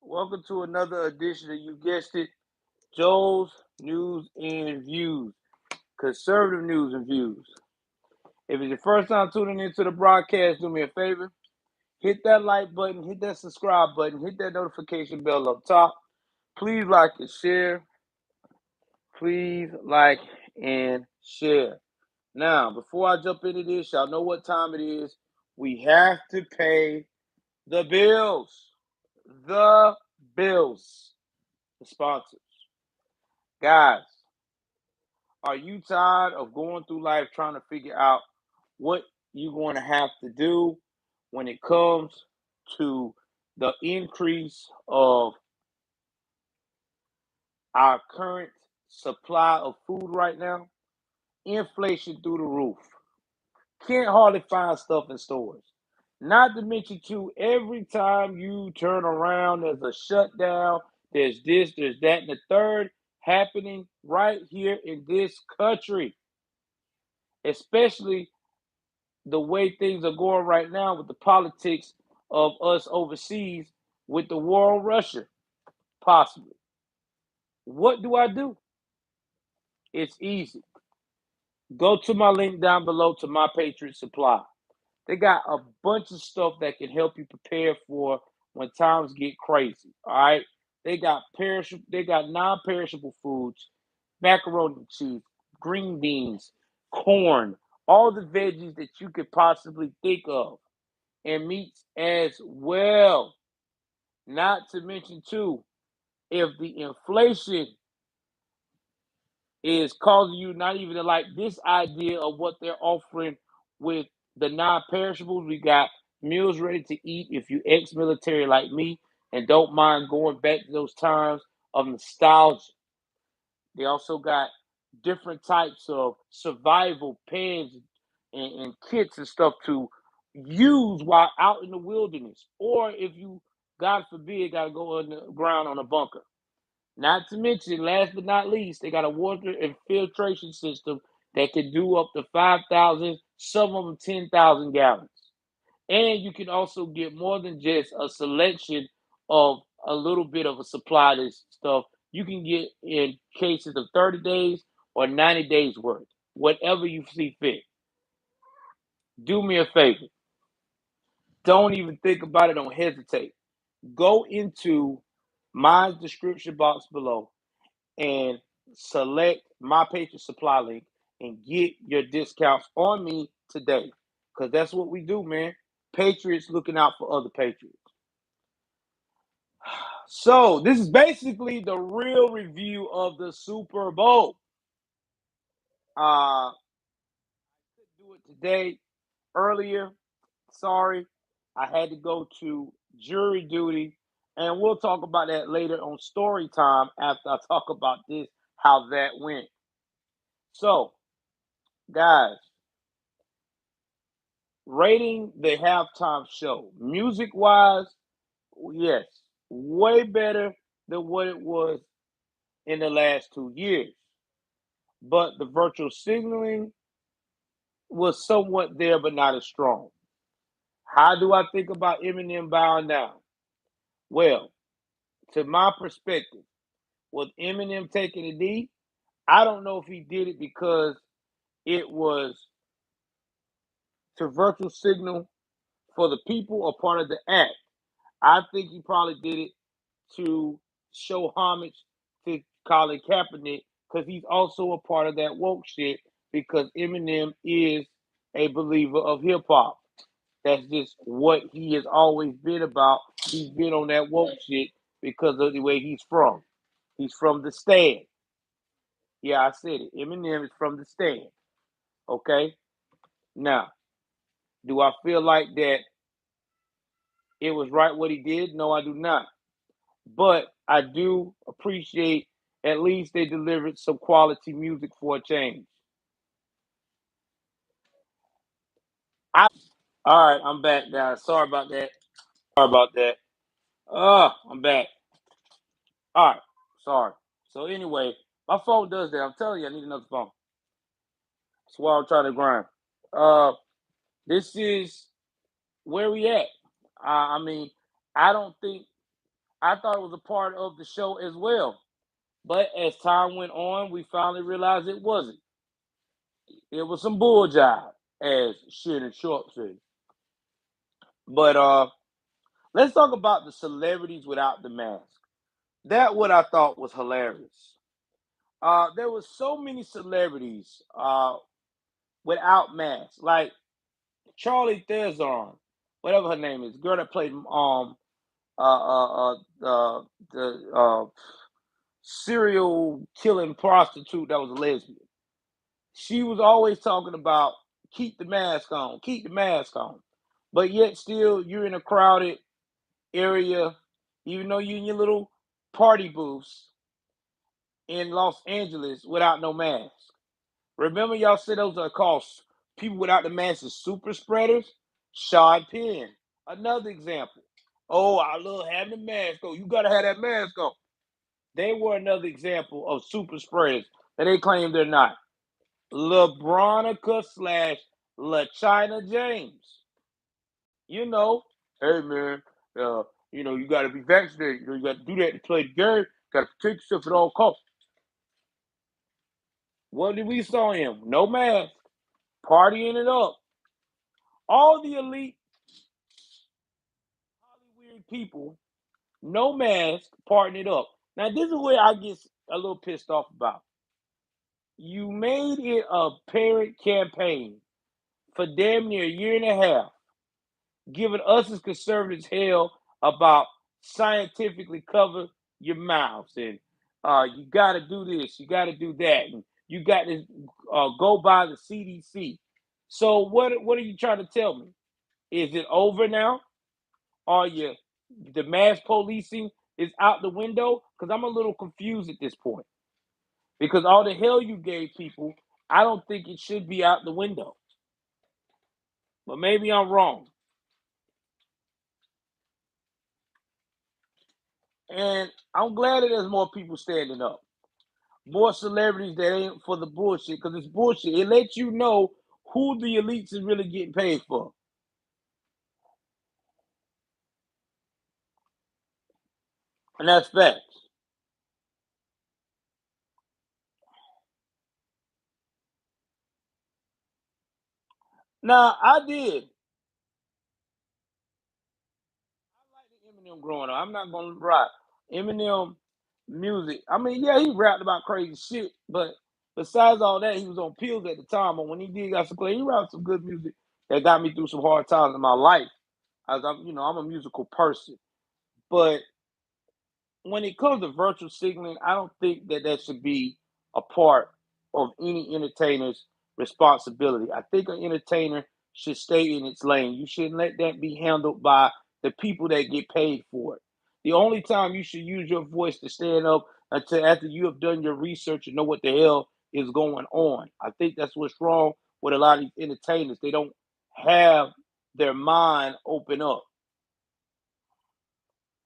Welcome to another edition of, you guessed it, Joel's News and Views, conservative news and views. If it's your first time tuning into the broadcast, do me a favor. Hit that like button, hit that subscribe button, hit that notification bell up top. Please like and share. Please like and share. Now, before I jump into this, y'all know what time it is. We have to pay the bills. The bills. The sponsors. Guys, are you tired of going through life trying to figure out what you're going to have to do when it comes to the increase of our current supply of food right now? Inflation through the roof. Can't hardly find stuff in stores. Not to mention, too, every time you turn around, there's a shutdown, there's this, there's that, and the third happening right here in this country, especially the way things are going right now with the politics of us overseas with the war on Russia, possibly. What do I do? It's easy. Go to my link down below to My Patriot Supply. They got a bunch of stuff that can help you prepare for when times get crazy. All right. They got non-perishable foods, macaroni and cheese, green beans, corn, all the veggies that you could possibly think of, and meats as well. Not to mention, too, if the inflation is causing you not even to like this idea of what they're offering with the non-perishables, we got meals ready to eat if you ex-military like me and don't mind going back to those times of nostalgia. They also got different types of survival pens and kits and stuff to use while out in the wilderness, or if you, God forbid, got to go underground on a bunker. Not to mention, last but not least, they got a water infiltration system that can do up to 5,000, some of them 10,000 gallons. And you can also get more than just a selection of a little bit of a supply of this stuff. You can get in cases of 30 days or 90 days worth, whatever you see fit. Do me a favor. Don't even think about it. Don't hesitate. Go into my description box below and select My Patriot Supply link and get your discounts on me today. Because that's what we do, man. Patriots looking out for other Patriots. So, this is basically the real review of the Super Bowl. I couldn't do it today. Earlier, sorry, I had to go to jury duty, and we'll talk about that later on story time after I talk about this, how that went. So, guys, rating the halftime show. Music wise, yes, way better than what it was in the last 2 years. But the virtual signaling was somewhat there, but not as strong. How do I think about Eminem bowing down? Well, to my perspective, with Eminem taking a knee, I don't know if he did it because it was to virtual signal for the people a part of the act. I think he probably did it to show homage to Colin Kaepernick because he's also a part of that woke shit because Eminem is a believer of hip hop. That's just what he has always been about. He's been on that woke shit because of the way he's from. He's from the stand. Yeah, I said it. Eminem is from the stand. Okay? Now, do I feel like that it was right what he did? No, I do not. But I do appreciate at least they delivered some quality music for a change. I All right, I'm back, guys. Sorry about that. Sorry about that. I'm back. All right, sorry. So anyway, my phone does that. I'm telling you, I need another phone. That's why I'm trying to grind. Uh, this is where we at. I mean, I don't think. I thought it was a part of the show as well. But as time went on, we finally realized it wasn't. It was some bull jive, as Shannon Sharp said. But let's talk about the celebrities without the mask. That what I thought was hilarious. There was so many celebrities without masks, like Charlie Theron, whatever her name is, girl that played the serial killing prostitute that was a lesbian. She was always talking about keep the mask on, keep the mask on, but yet still you're in a crowded area, even though you're in your little party booths in Los Angeles without no mask. Remember, y'all said those are called people without the mask is super spreaders? Sean Penn, another example. Oh, I love having the mask on. You gotta have that mask on. They were another example of super spreaders that they claim they're not. LeBronica slash LaChina James. You know, hey man, you got to be vaccinated. You got to do that to play the game. Got to protect yourself at all costs. What did we saw him? No mask, partying it up. All the elite, Hollywood people, no mask, partying it up. Now this is where I get a little pissed off about. You made it a parent campaign for damn near a year and a half, giving us as conservatives hell about scientifically cover your mouths and you got to do this, you got to do that, and you got to go by the CDC. So what are you trying to tell me? Is it over now? Are you the mass policing is out the window? Because I'm a little confused at this point. Because all the hell you gave people, I don't think it should be out the window. But maybe I'm wrong. And I'm glad that there's more people standing up. More celebrities that ain't for the bullshit, because it's bullshit. It lets you know who the elites is really getting paid for. And that's facts. Now, I did. I like the Eminem growing up. I'm not gonna lie. Eminem music. I mean, yeah, he rapped about crazy shit, but besides all that, he was on pills at the time. But when he did got some play, he rapped some good music that got me through some hard times in my life. As I'm a musical person. But when it comes to virtual signaling, I don't think that that should be a part of any entertainer's responsibility. I think an entertainer should stay in its lane. You shouldn't let that be handled by the people that get paid for it. The only time you should use your voice to stand up until after you have done your research and know what the hell is going on. I think that's what's wrong with a lot of these entertainers. They don't have their mind open up.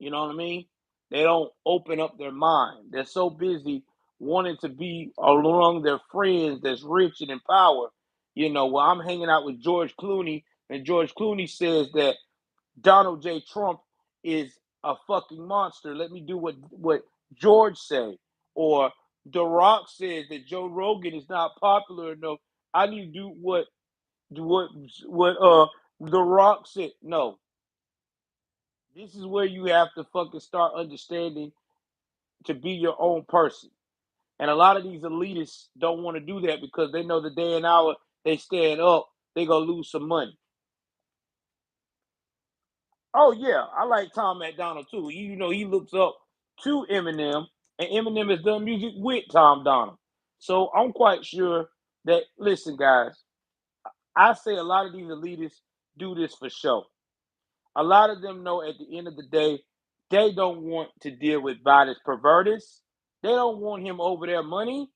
You know what I mean? They don't open up their mind. They're so busy wanting to be along their friends that's rich and in power. Well, I'm hanging out with George Clooney, and George Clooney says that Donald J. Trump is a fucking monster. Let me do what George say. Or The Rock says that Joe Rogan is not popular enough. I need to do what The Rock said. No, this is where you have to fucking start understanding to be your own person. And a lot of these elitists don't want to do that because they know the day and hour they stand up, they gonna lose some money. Oh yeah, I like Tom McDonald too. He looks up to Eminem, and Eminem has done music with Tom Donald. So I'm quite sure that listen, guys, I say a lot of these elitists do this for show. A lot of them know at the end of the day, they don't want to deal with Biden's perverters. They don't want him over their money.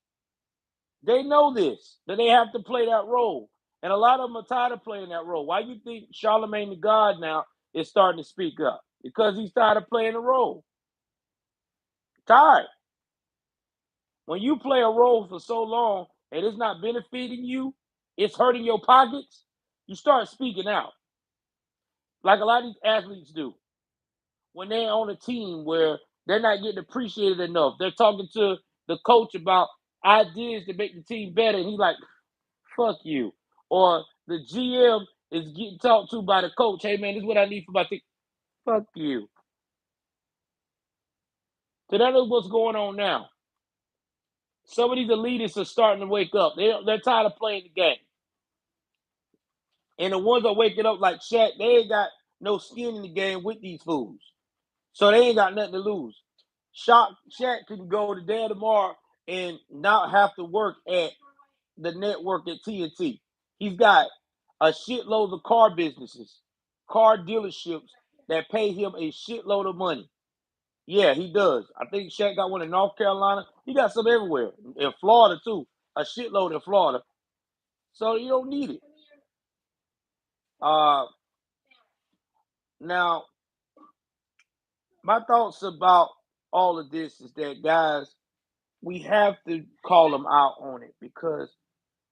They know this, that they have to play that role. And a lot of them are tired of playing that role. Why do you think Charlemagne the God now is starting to speak up? Because he's tired of playing the role. Tired. When you play a role for so long and it's not benefiting you, it's hurting your pockets, you start speaking out. Like a lot of these athletes do. when they're on a team where they're not getting appreciated enough. They're talking to the coach about ideas to make the team better, and he's like, "Fuck you." Or the GM is getting talked to by the coach. Hey man, this is what I need for my team. Fuck you. So that is what's going on now. Some of these elitists are starting to wake up. They're tired of playing the game. And the ones that waking up like Shaq, they ain't got no skin in the game with these fools. So they ain't got nothing to lose. Shaq can go today or tomorrow and not have to work at the network at TNT. He's got a shitload of car businesses, car dealerships that pay him a shitload of money. Yeah, he does. I think Shaq got one in North Carolina. He got some everywhere. In Florida, too. A shitload in Florida. So you don't need it. Uh, Now, my thoughts about all of this is that, guys, we have to call them out on it because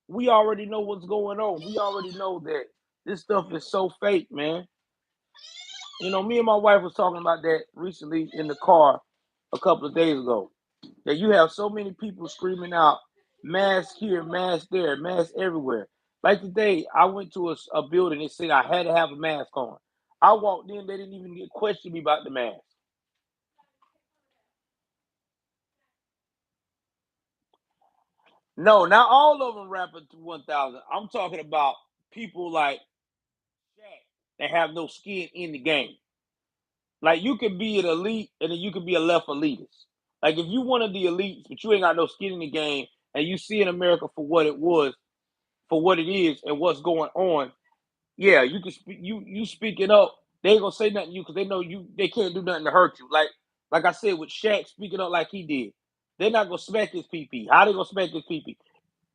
we already know what's going on. We already know that this stuff is so fake, man. You know, me and my wife was talking about that recently in the car a couple of days ago. That you have so many people screaming out, mask here, mask there, mask everywhere. Like today, I went to a building and said I had to have a mask on. I walked in, they didn't even question me about the mask. No, not all of them rapping to 1,000. I'm talking about people like Shaq that have no skin in the game. Like you could be an elite and then you could be a left elitist. Like if you one of the elites, but you ain't got no skin in the game, and you see in America for what it was, for what it is, and what's going on. Yeah, you can speak. You speaking up. They ain't gonna say nothing to you because they know you. They can't do nothing to hurt you. Like I said with Shaq speaking up like he did, they're not gonna smack his PP. How they gonna smack his PP?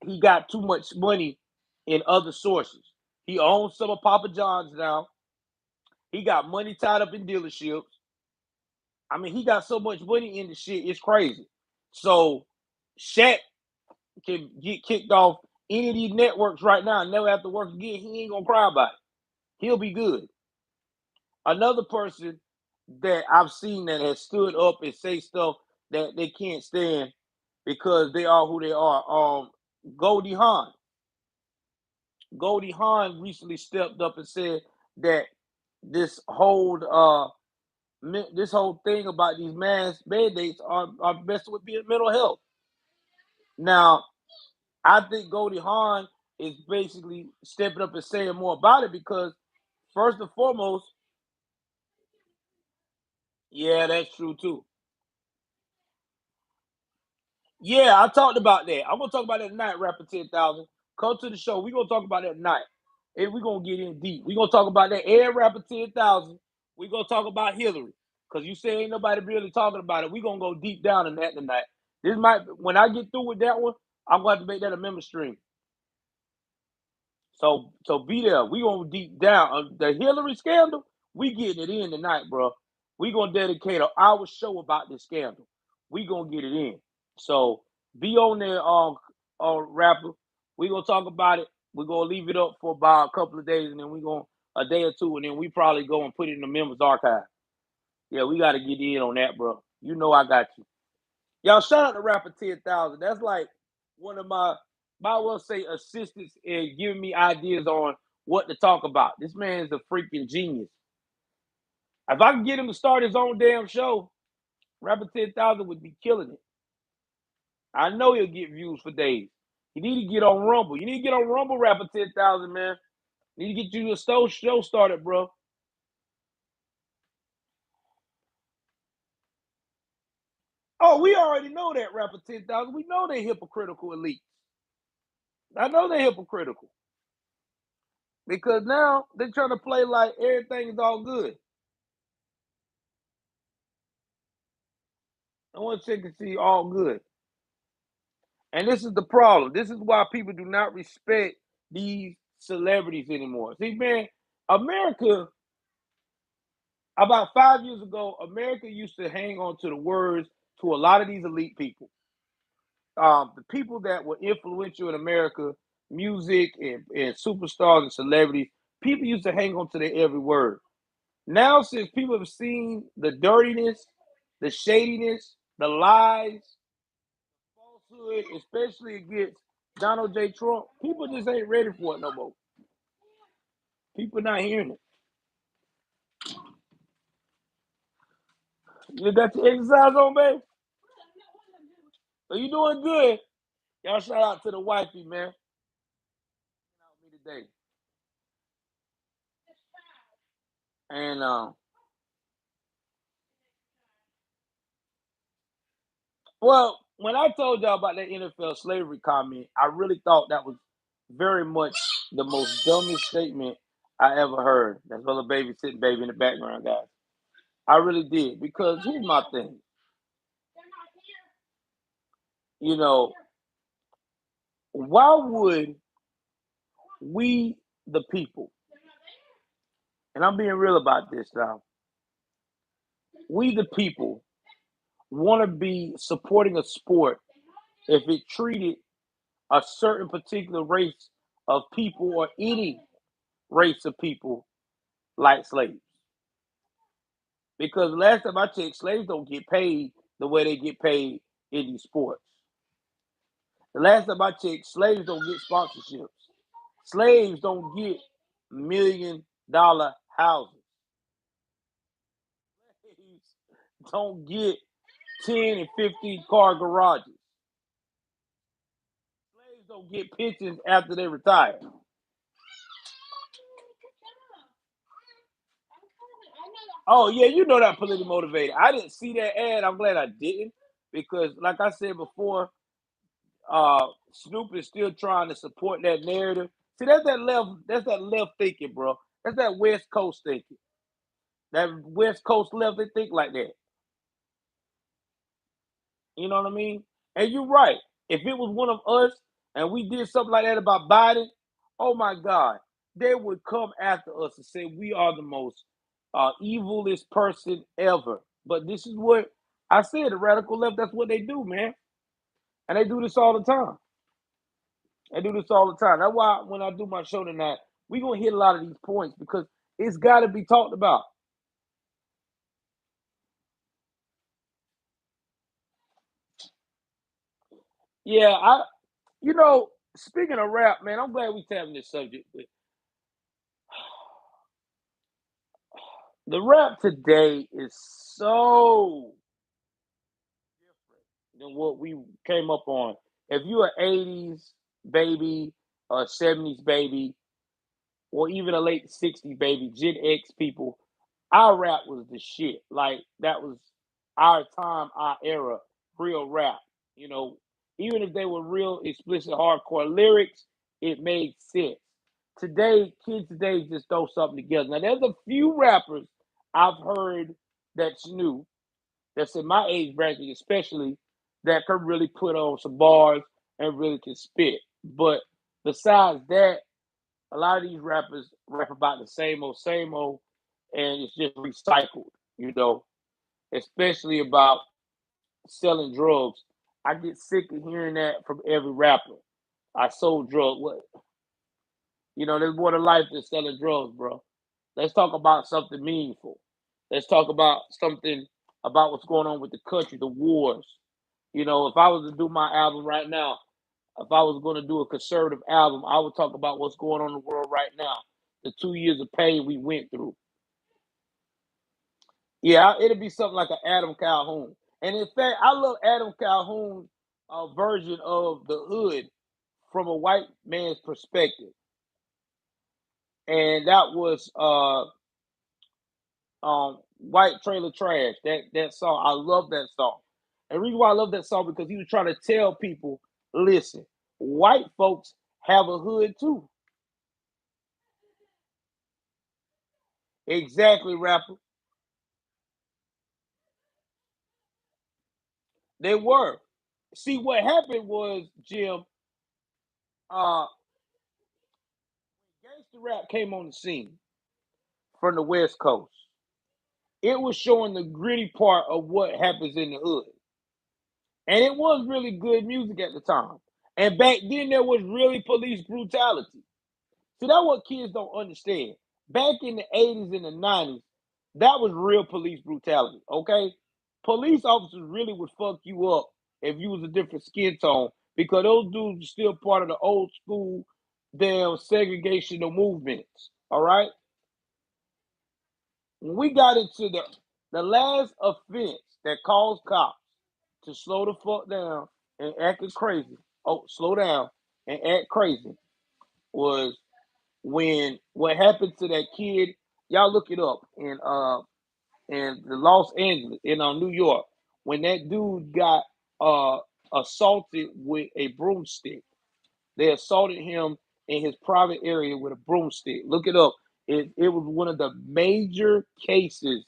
He got too much money in other sources. He owns some of Papa John's now. He got money tied up in dealerships. I mean, he got so much money in the shit, it's crazy. So Shaq can get kicked off any of these networks right now and never have to work again. He ain't gonna cry about it. He'll be good. Another person that I've seen that has stood up and say stuff that they can't stand because they are who they are. Goldie Hawn. Goldie Hawn recently stepped up and said that this whole this whole thing about these mass mandates are messing with mental health. Now, I think Goldie Hawn is basically stepping up and saying more about it because first and foremost, yeah, that's true too. Yeah, I talked about that. I'm gonna talk about that tonight, Rapper 10,000. Come to the show. We're gonna talk about that tonight. And we're gonna get in deep. We're gonna talk about that. And Rapper 10,000. We're gonna talk about Hillary. Cause you say ain't nobody really talking about it. We're gonna go deep down in that tonight. This might when I get through with that one, I'm gonna have to make that a member stream. So be there. We gonna deep down the Hillary scandal. We getting it in tonight, bro. We gonna dedicate an hour show about this scandal. We gonna get it in. So be on there, rapper. We gonna talk about it. We gonna leave it up for about a couple of days, and then we gonna a day or two, and then we probably go and put it in the members archive. Yeah, we gotta get in on that, bro. You know I got you. Y'all shout out to Rapper 10,000. That's like one of my, might well say, assistants in giving me ideas on what to talk about. This man is a freaking genius. If I can get him to start his own damn show, Rapper 10,000 would be killing it. I know he'll get views for days. You need to get on Rumble. You need to get on Rumble, Rapper 10,000, man. You need to get you a show started, bro. Oh, we already know that, Rapper 10,000. We know they're hypocritical elite. I know they're hypocritical. Because now they're trying to play like everything is all good. I want to check and see all good. And this is the problem. This is why people do not respect these celebrities anymore. See, man, America, about 5 years ago, America used to hang on to the words to a lot of these elite people. The people that were influential in America, music and superstars and celebrities, people used to hang on to their every word. Now, since people have seen the dirtiness, the shadiness, the lies, falsehood, especially against Donald J. Trump, people just ain't ready for it no more. People not hearing it. You got your exercise on, babe? So you doing good. Y'all shout out to the wifey, man. Me today. And well, when I told y'all about that NFL slavery comment, I really thought that was very much the most dumbest statement I ever heard. That's little baby sitting baby in the background, guys. I really did. Because here's my thing. You know, why would we the people, and I'm being real about this now, we the people want to be supporting a sport if it treated a certain particular race of people or any race of people like slaves. Because last time I checked, slaves don't get paid the way they get paid in these sports. The last time I checked, slaves don't get sponsorships. Slaves don't get $1 million houses. Slaves don't get 10 and 15 car garages. Slaves don't get pensions after they retire. Oh yeah, you know that politically motivated. I didn't see that ad. I'm glad I didn't because, like I said before, Snoop is still trying to support that narrative. See, that's that left. That's that left thinking, bro. That's that West Coast thinking. That West Coast left, they think like that. You know what I mean? And you're right. If it was one of us and we did something like that about Biden, oh my God, they would come after us and say we are the most evilest person ever. But this is what I said, the radical left, that's what they do, man. And they do this all the time. They do this all the time. That's why when I do my show tonight, we're going to hit a lot of these points because it's got to be talked about. Yeah, speaking of rap, man, I'm glad we're having this subject. The rap today is so different than what we came up on. If you're an 80s baby, a 70s baby, or even a late 60s baby, Gen X people, our rap was the shit. Like that was our time, our era, real rap. You know, even if they were real explicit hardcore lyrics, it made sense. Today, kids today just throw something together. Now there's a few rappers I've heard that's new, that's in my age bracket especially, that can really put on some bars and really can spit. But besides that, a lot of these rappers rap about the same old, and it's just recycled, you know, especially about selling drugs. I get sick of hearing that from every rapper. I sold drugs. What? You know, there's more to life than selling drugs, bro. Let's talk about something meaningful. Let's talk about something about what's going on with the country, the wars. You know, if I was to do my album right now, if I was going to do a conservative album, I would talk about what's going on in the world right now, the 2 years of pain we went through. Yeah, it'll be something like an Adam Calhoun. And in fact, I love Adam Calhoun's version of the hood from a white man's perspective. And that was White Trailer Trash. That song, I love that song. And the reason why I love that song because he was trying to tell people, listen, white folks have a hood too. Exactly, rapper. They were. See, what happened was, Jim, uh, gangster rap came on the scene from the West Coast. It was showing the gritty part of what happens in the hood. And it was really good music at the time. And back then, there was really police brutality. See, that's what kids don't understand. Back in the 80s and the 90s, That was real police brutality. Okay, police officers really would fuck you up if you was a different skin tone because those dudes are still part of the old school damn segregational movements. All right, when we got into the last offense that caused cops to slow the fuck down and acting crazy. Oh, slow down and act crazy was when what happened to that kid. Y'all look it up in the Los Angeles in New York when that dude got uh assaulted with a broomstick. They assaulted him in his private area with a broomstick. Look it up. It was one of the major cases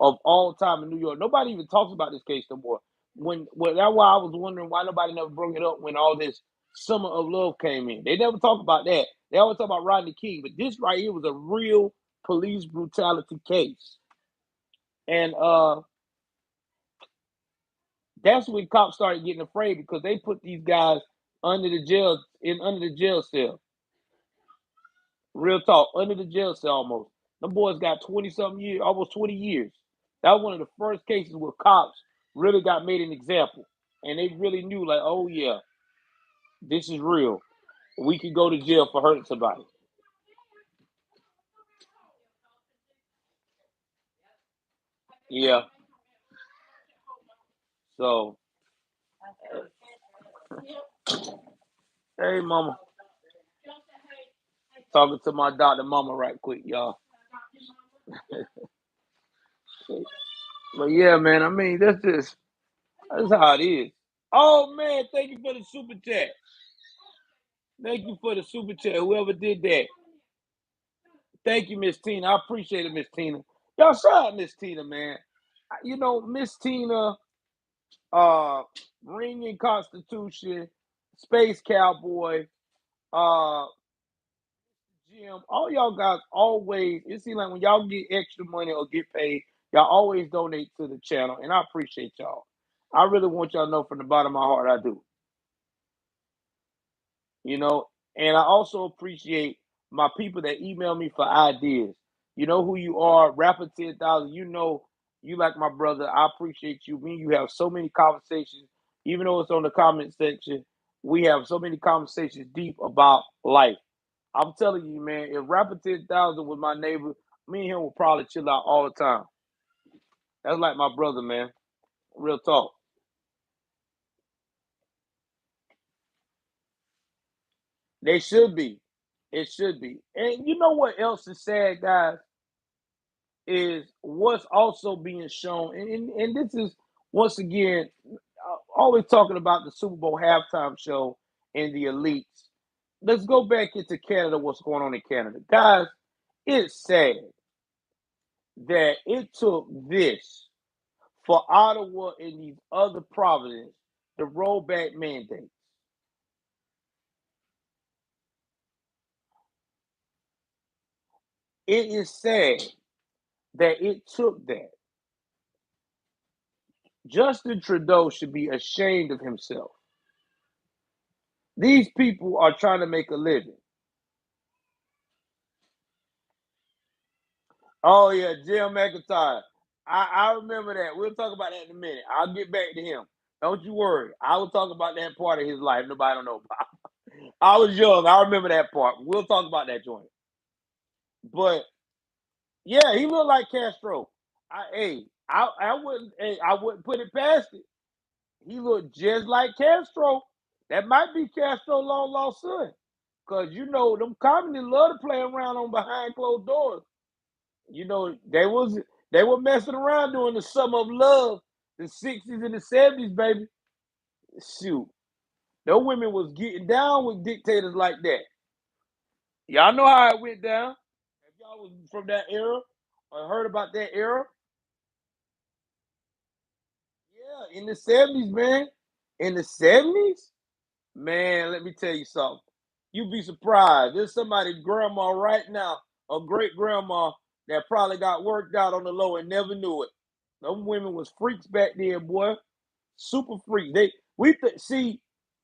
of all time in New York. Nobody even talks about this case no more. That's why I was wondering why nobody never brought it up when all this Summer of Love came in. They never talk about that. They always talk about Rodney King, but this right here was a real police brutality case. And that's when cops started getting afraid because they put these guys under the jail cell. Real talk, under the jail cell almost. Them boys got 20 something years, almost 20 years. That was one of the first cases where cops really got made an example. And they really knew, like, oh yeah, this is real. We could go to jail for hurting somebody. Yeah. So, hey mama. Talking to my doctor mama right quick, y'all. But yeah, man, I mean, that's how it is. Oh man, thank you for the super chat. Thank you for the super chat. Whoever did that. Thank you, Miss Tina. I appreciate it, Miss Tina. Y'all shout out Miss Tina, man. You know, Miss Tina, uh, Ringing Constitution, Space Cowboy, uh, Jim, all y'all guys always, it seems like when y'all get extra money or get paid, y'all always donate to the channel, and I appreciate y'all. I really want y'all to know from the bottom of my heart I do. You know. And I also appreciate my people that email me for ideas. You know who you are, Rapper 10,000. You know, you like my brother. I appreciate you. Me, you have so many conversations, even though it's on the comment section. We have so many conversations deep about life. I'm telling you, man, if Rapper 10,000 was my neighbor, me and him would probably chill out all the time. That's like my brother, man. Real talk. They should be. It should be. And you know what else is sad, guys? Is what's also being shown, and this is once again always talking about the Super Bowl halftime show and the elites. Let's go back into Canada. What's going on in Canada, guys? It's sad that it took this for Ottawa and these other provinces to roll back mandates. It is sad that it took that. Justin Trudeau should be ashamed of himself. These people are trying to make a living. Oh yeah, Jim McIntyre. I remember that. We'll talk about that in a minute. I'll get back to him. Don't you worry. I will talk about that part of his life nobody don't know about. I was young. I remember that part. We'll talk about that joint. But yeah, he looked like Castro. I wouldn't put it past it. He looked just like Castro. That might be Castro long lost son. Cause you know them communists love to play around on behind closed doors. You know, they were messing around during the summer of love, the 60s and the 70s, baby. Shoot. Those women was getting down with dictators like that. Y'all know how it went down. If y'all was from that era or heard about that era, yeah, in the 70s, man. In the 70s, man, let me tell you something. You'd be surprised. There's somebody's grandma right now, a great grandma, that probably got worked out on the low and never knew it. Them women was freaks back then, boy. Super freaks. See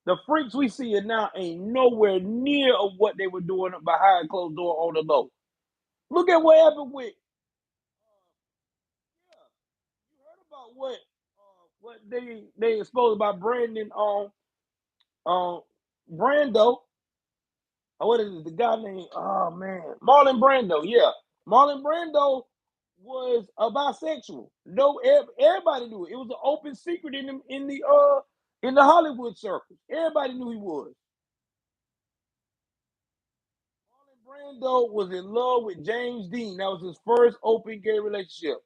the freaks we see now ain't nowhere near of what they were doing behind closed door on the low. Look at what happened with what they exposed about Brandon Brando. What is it? The guy named Marlon Brando. Yeah, Marlon Brando was a bisexual. No, everybody knew it. It was an open secret in the Hollywood circle. Everybody knew he was. Marlon Brando was in love with James Dean. That was his first open gay relationship.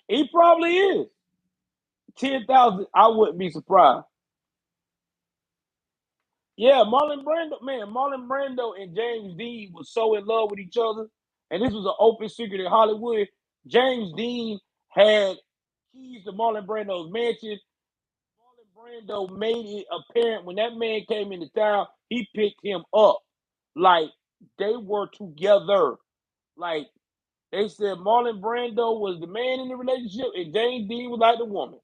He probably is. 10,000. I wouldn't be surprised. Yeah, Marlon Brando and James Dean was so in love with each other, and this was an open secret in Hollywood. James Dean had keys to Marlon Brando's mansion. Marlon Brando made it apparent when that man came into town, he picked him up. Like they were together. Like they said Marlon Brando was the man in the relationship and James Dean was like the woman.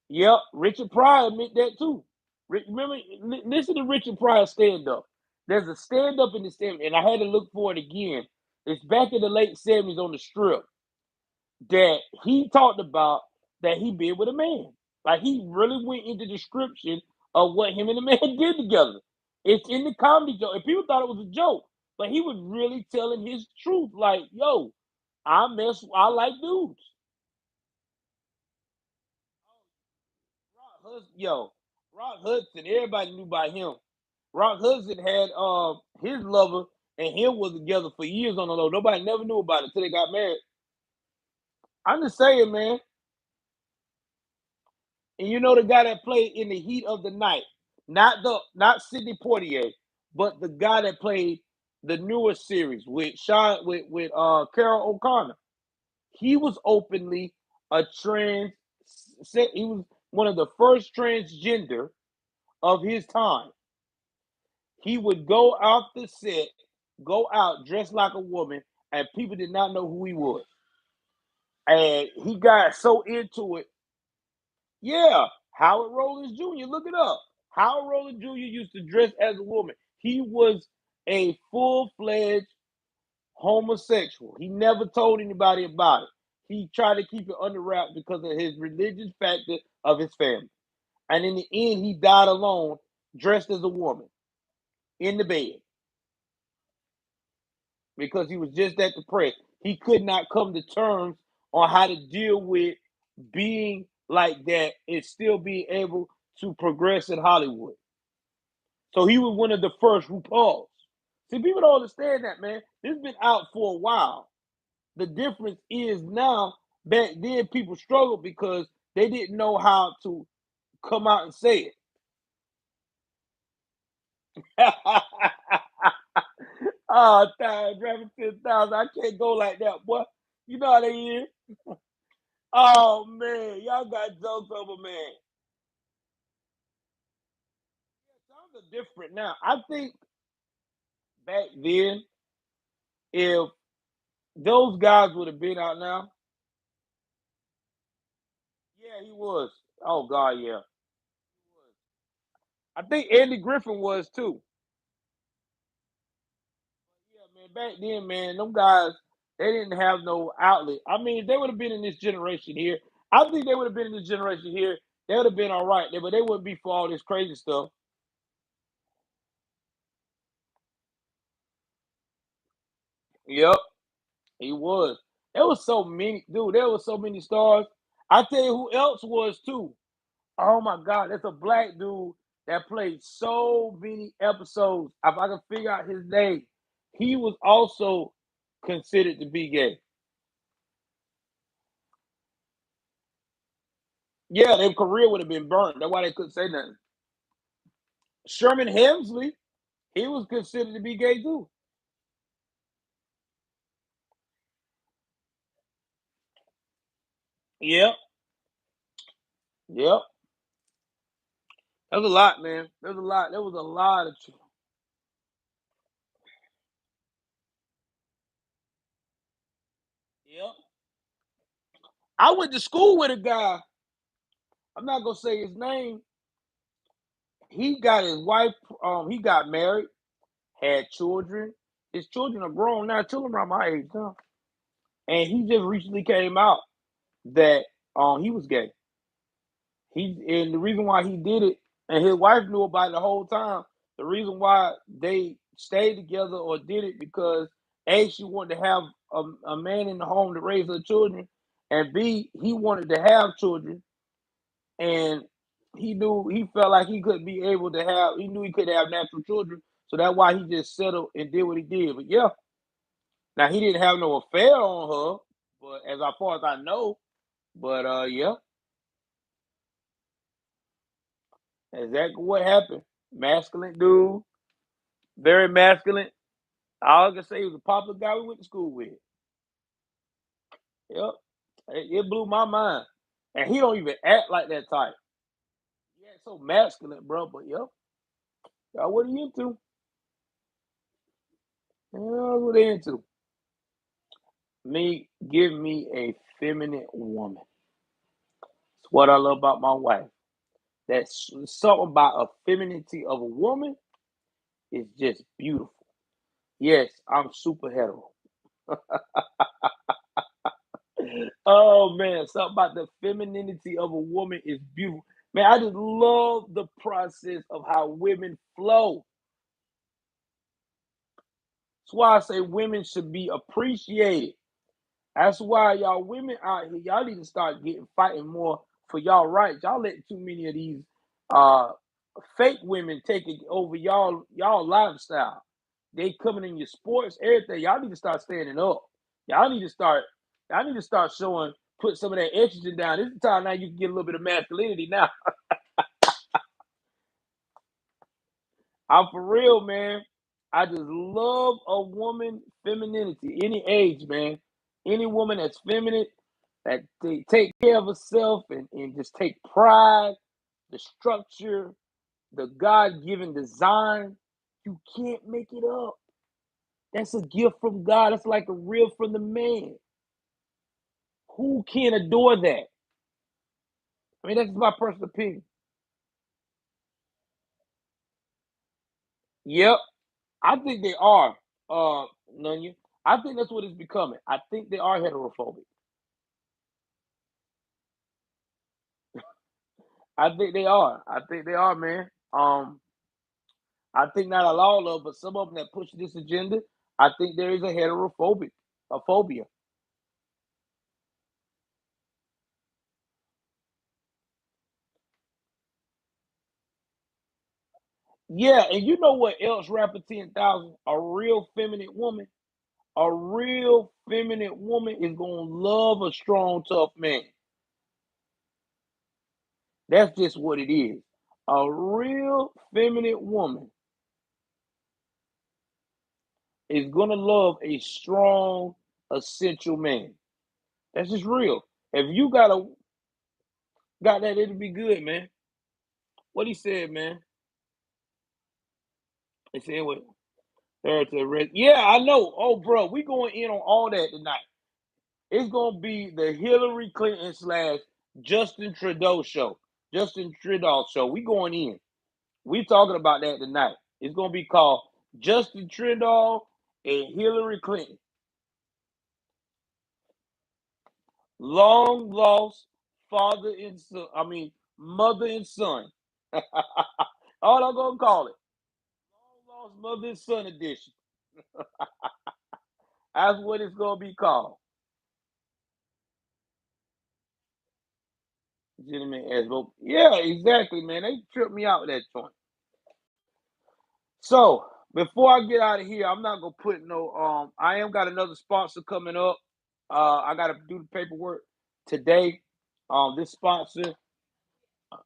Yep, Richard Pryor admit that too. Remember, listen to Richard Pryor stand up. There's a stand up in the 70s, and I had to look for it again. It's back in the late 70s on the strip that he talked about that he been with a man. Like he really went into description of what him and the man did together. It's in the comedy joke, and people thought it was a joke, but he was really telling his truth. Like, yo, I like dudes. Yo, Rock Hudson, everybody knew about him. Rock Hudson had his lover and him was together for years on the low. Nobody never knew about it until they got married. I'm just saying, man. And you know the guy that played in the Heat of the Night, not Sidney Poitier, but the guy that played the newer series with Carol O'Connor. He was openly a trans. He was one of the first transgender of his time. He would go off the set, go out dressed like a woman, and people did not know who he was. And he got so into it. Yeah, Howard Rollins Jr. Look it up. Howard Rollins Jr. used to dress as a woman. He was a full-fledged homosexual. He never told anybody about it. He tried to keep it under wraps because of his religious factor of his family. And in the end, he died alone, dressed as a woman in the bed because he was just that depressed. He could not come to terms on how to deal with being like that and still being able to progress in Hollywood. So he was one of the first RuPauls. See, people don't understand that, man. This has been out for a while. The difference is now, back then people struggled because they didn't know how to come out and say it. Oh, driving 10,000. I can't go like that, boy. You know how they is. Oh man, y'all got jokes over man. Times are different now. I think back then, if those guys would have been out now, yeah, he was. Oh God, yeah. I think Andy Griffin was too. Yeah, man. Back then, man, them guys they didn't have no outlet. I mean, they would have been in this generation here. I think they would have been in this generation here. They would have been all right there, but they wouldn't be for all this crazy stuff. Yep, he was. There was so many, dude. There was so many stars. I tell you who else was too. Oh my God, there's a black dude that played so many episodes. If I can figure out his name, he was also considered to be gay. Yeah, their career would have been burnt. That's why they couldn't say nothing. Sherman Hemsley, he was considered to be gay too. Yep, yep. That was a lot, man. There was a lot. There was a lot of. Yep. I went to school with a guy. I'm not gonna say his name. He got his wife. He got married, had children. His children are grown now, children around my age now. And he just recently came out that he was gay. And the reason why he did it, and his wife knew about it the whole time. The reason why they stayed together or did it because A, she wanted to have a man in the home to raise her children, and B, he wanted to have children, and he felt like he couldn't be able to have. He knew he couldn't have natural children, so that's why he just settled and did what he did. But yeah, now he didn't have no affair on her, but as far as I know, but yeah, exactly what happened. Masculine dude, very masculine. All I can say he was a popular guy we went to school with. Yep, it blew my mind, and he don't even act like that type. He acts so masculine, bro. But yep, y'all what are you into? Yeah, what they into? Give me a feminine woman. It's what I love about my wife. That's something about a femininity of a woman is just beautiful. Yes, I'm super hetero. Oh man, something about the femininity of a woman is beautiful. Man, I just love the process of how women flow. That's why I say women should be appreciated. That's why y'all women out here, y'all need to start fighting more for y'all rights. Y'all let too many of these uh fake women take it over y'all lifestyle. They coming in your sports, everything. Y'all need to start standing up. Y'all need to start. Y'all need to start showing. Put some of that estrogen down. This is the time now you can get a little bit of masculinity. Now I'm for real, man. I just love a woman femininity, any age, man. Any woman that's feminine, that they take care of herself and just take pride, the structure, the God given design. You can't make it up. That's a gift from God. That's like a rib from the man. Who can adore that? I mean, that's my personal opinion. Yep, I think they are. Nunya. I think that's what it's becoming. I think they are heterophobic. I think they are. I think they are, man. I think not all of, but some of them that push this agenda. I think there is a phobia. Yeah, and you know what else? Rapper 10,000, a real feminine woman. A real feminine woman is gonna love a strong, tough man. That's just what it is. A real feminine woman is gonna love a strong, essential man. That's just real. If you got that, it'll be good, man. What he said, man. He said what? Yeah, I know. Oh, bro, we going in on all that tonight. It's gonna be the Hillary Clinton slash Justin Trudeau show. Justin Trudeau show. We going in. We talking about that tonight. It's gonna be called Justin Trudeau and Hillary Clinton. Long lost father and son. I mean, mother and son. All I'm gonna call it. Long lost mother and son edition. That's what it's gonna be called. Gentleman as well. Yeah, exactly, man. They tripped me out with that joint. So before I get out of here, I'm not gonna put no. I am got another sponsor coming up. I got to do the paperwork today. This sponsor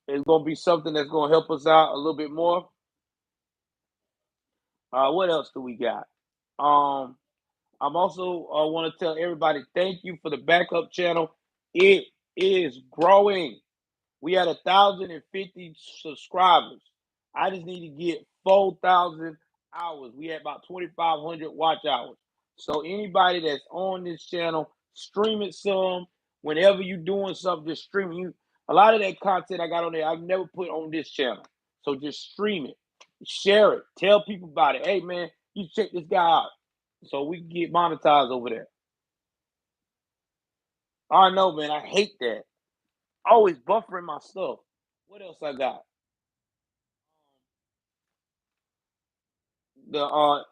is gonna be something that's gonna help us out a little bit more. What else do we got? Um, I'm also want to tell everybody thank you for the backup channel. It is growing. We had 1,050 subscribers. I just need to get 4,000 hours. We had about 2,500 watch hours. So anybody that's on this channel, stream it some. Whenever you're doing something, just stream you. A lot of that content I got on there, I've never put on this channel. So just stream it, share it, tell people about it. Hey man, you check this guy out. so we can get monetized over there. I know, man. I hate that. Always buffering my stuff. What else I got? The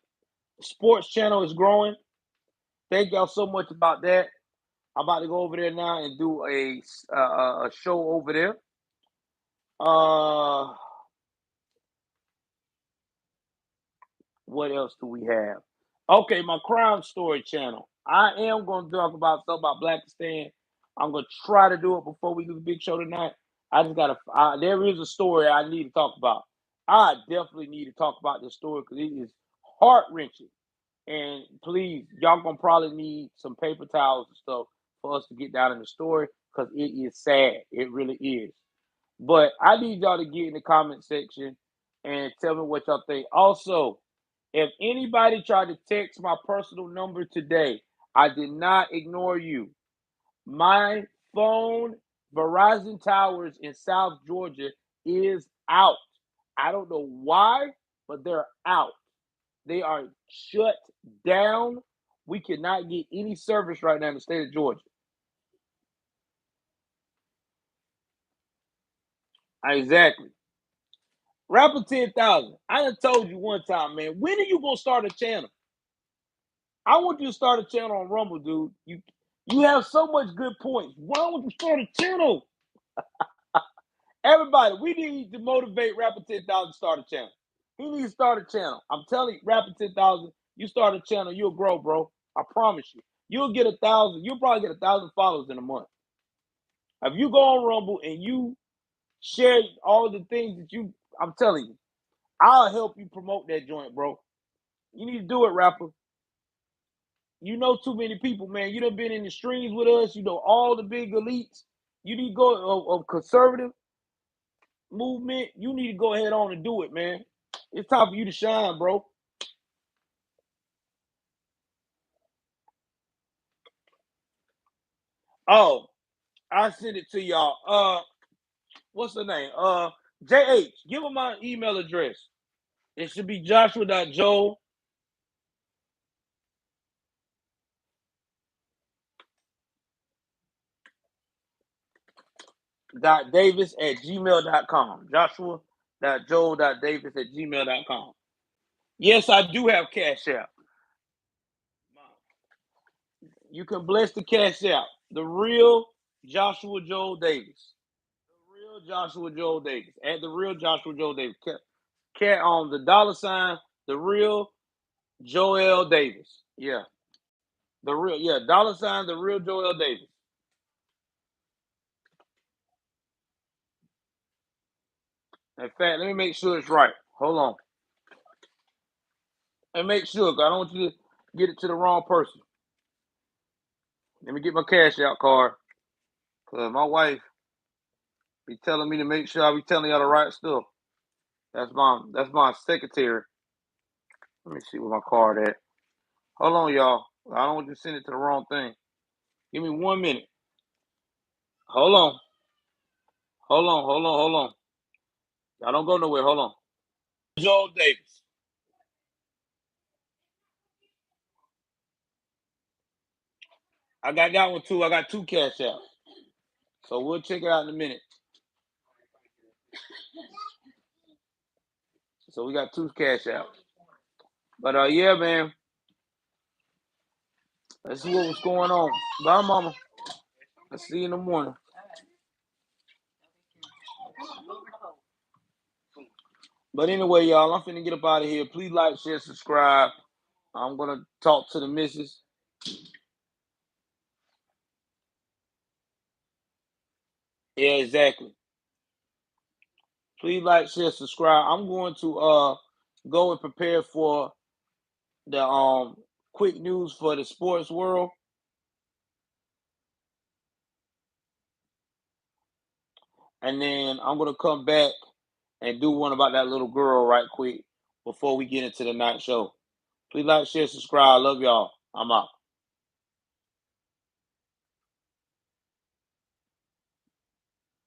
sports channel is growing. Thank y'all so much about that. I'm about to go over there now and do a show over there. Uh, what else do we have? Okay, my crime story channel. I am going to talk about stuff about Blackistan. I'm going to try to do it before we do the big show tonight. I just got to. There is a story I need to talk about. I definitely need to talk about this story because it is heart wrenching. And please, y'all gonna probably need some paper towels and stuff for us to get down in the story because it is sad. It really is. But I need y'all to get in the comment section and tell me what y'all think. Also, if anybody tried to text my personal number today, I did not ignore you. My phone, Verizon Towers in South Georgia, is out. I don't know why, but they're out. They are shut down. We cannot get any service right now in the state of Georgia. Exactly. Rapper 10,000. I done told you one time, man. When are you gonna start a channel? I want you to start a channel on Rumble, dude. You have so much good points. Why don't you start a channel? Everybody, we need to motivate Rapper 10,000 to start a channel. He needs to start a channel. I'm telling you, Rapper 10,000, you start a channel, you'll grow, bro. I promise you. You'll get 1,000. You'll probably get 1,000 followers in a month. If you go on Rumble and you share all the things that I'm telling you, I'll help you promote that joint, bro. You need to do it, rapper. You know too many people, man. You done been in the streams with us. You know all the big elites. You need to go of conservative movement. You need to go ahead on and do it, man. It's time for you to shine, bro. Oh, I sent it to y'all. What's the name? JH. Give him my email address. It should be joshua.joel Davis@gmail.com. Joshua.joel.davis@gmail.com. Yes, I do have Cash App. You can bless the Cash App. The real Joshua Joel Davis. The real Joshua Joel Davis. At the real Joshua Joel Davis. Cat on the dollar sign. The real Joel Davis. Yeah. The real, yeah, dollar sign, the real Joel Davis. In fact, let me make sure it's right. Hold on. And make sure, because I don't want you to get it to the wrong person. Let me get my Cash Out card. Because my wife be telling me to make sure I be telling y'all the right stuff. That's my secretary. Let me see where my card at. Hold on, y'all. I don't want you to send it to the wrong thing. Give me 1 minute. Hold on. Hold on. Y'all don't go nowhere. Hold on. Joel Davis. I got that one too. I got two Cash Outs. So we'll check it out in a minute. So we got two Cash Outs. But yeah, man. Let's see what's going on. Bye, mama. I'll see you in the morning. But anyway, y'all, I'm finna get up out of here. Please like, share, subscribe. I'm gonna talk to the missus. Yeah, exactly. Please like, share, subscribe. I'm going to go and prepare for the quick news for the sports world. And then I'm gonna come back and do one about that little girl right quick before we get into the night show. Please like, share, subscribe. Love y'all. I'm out.